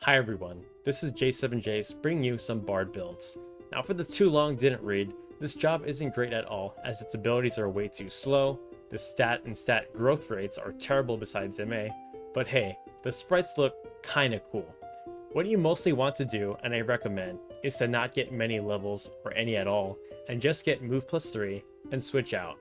Hi everyone, this is J7Jace bringing you some Bard builds. Now for the too long didn't read, this job isn't great at all as its abilities are way too slow, the stat and stat growth rates are terrible besides MA, but hey, the sprites look kinda cool. What you mostly want to do, and I recommend, is to not get many levels or any at all, and just get move plus 3 and switch out.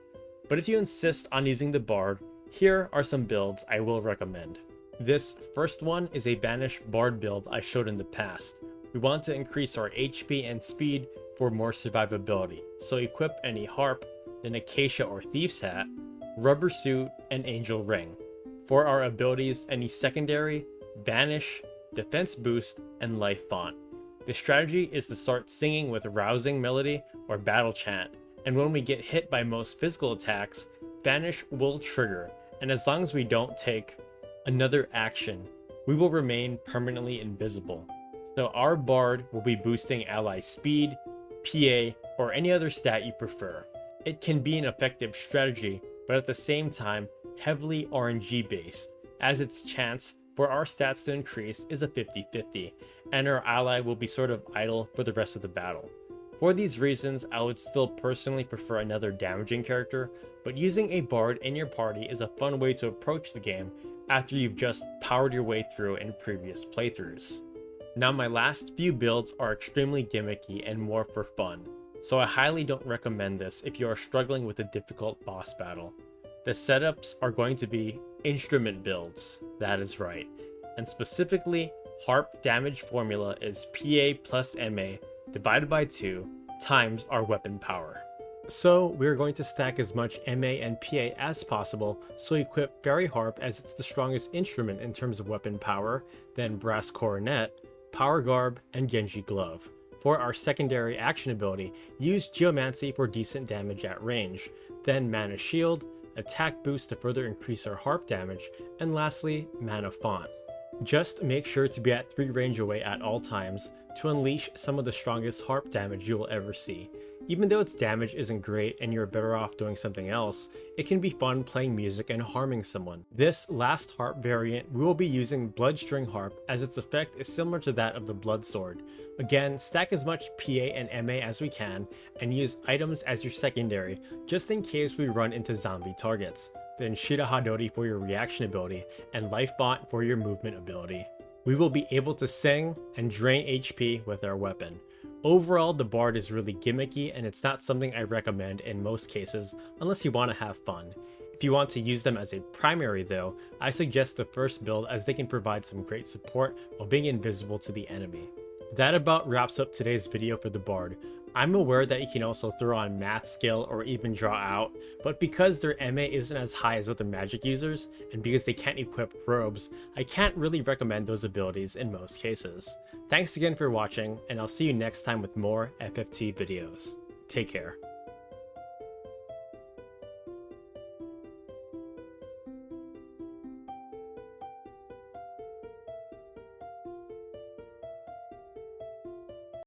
But if you insist on using the Bard, here are some builds I will recommend. This first one is a Banish Bard build I showed in the past. We want to increase our HP and speed for more survivability, so equip any Harp, an Acacia or Thief's Hat, Rubber Suit, and Angel Ring. For our abilities, any secondary, Vanish, Defense Boost, and Life Font. The strategy is to start singing with Rousing Melody or Battle Chant, and when we get hit by most physical attacks, Vanish will trigger, and as long as we don't take another action, we will remain permanently invisible. So our Bard will be boosting ally speed, PA, or any other stat you prefer. It can be an effective strategy, but at the same time, heavily RNG based, as its chance for our stats to increase is a 50-50, and our ally will be sort of idle for the rest of the battle. For these reasons, I would still personally prefer another damaging character, but using a Bard in your party is a fun way to approach the game after you've just powered your way through in previous playthroughs. Now my last few builds are extremely gimmicky and more for fun, so I highly don't recommend this if you are struggling with a difficult boss battle. The setups are going to be instrument builds, that is right, and specifically Harp damage formula is PA plus MA divided by 2 times our weapon power. So we're going to stack as much MA and PA as possible, so equip Fairy Harp as it's the strongest instrument in terms of weapon power, then Brass Coronet, Power Garb, and Genji Glove. For our secondary action ability, use Geomancy for decent damage at range, then Mana Shield, Attack Boost to further increase our Harp damage, and lastly, Mana Font. Just make sure to be at 3 range away at all times to unleash some of the strongest Harp damage you will ever see. Even though its damage isn't great and you're better off doing something else, it can be fun playing music and harming someone. This last Harp variant, we will be using Bloodstring Harp as its effect is similar to that of the Blood Sword. Again, stack as much PA and MA as we can, and use items as your secondary, just in case we run into zombie targets. Then Shida Hadori for your reaction ability, and Life Font for your movement ability. We will be able to sing and drain HP with our weapon. Overall, the Bard is really gimmicky and it's not something I recommend in most cases unless you want to have fun. If you want to use them as a primary though, I suggest the first build as they can provide some great support while being invisible to the enemy. That about wraps up today's video for the Bard. I'm aware that you can also throw on Math Skill or even Draw Out, but because their MA isn't as high as other magic users, and because they can't equip robes, I can't really recommend those abilities in most cases. Thanks again for watching, and I'll see you next time with more FFT videos. Take care.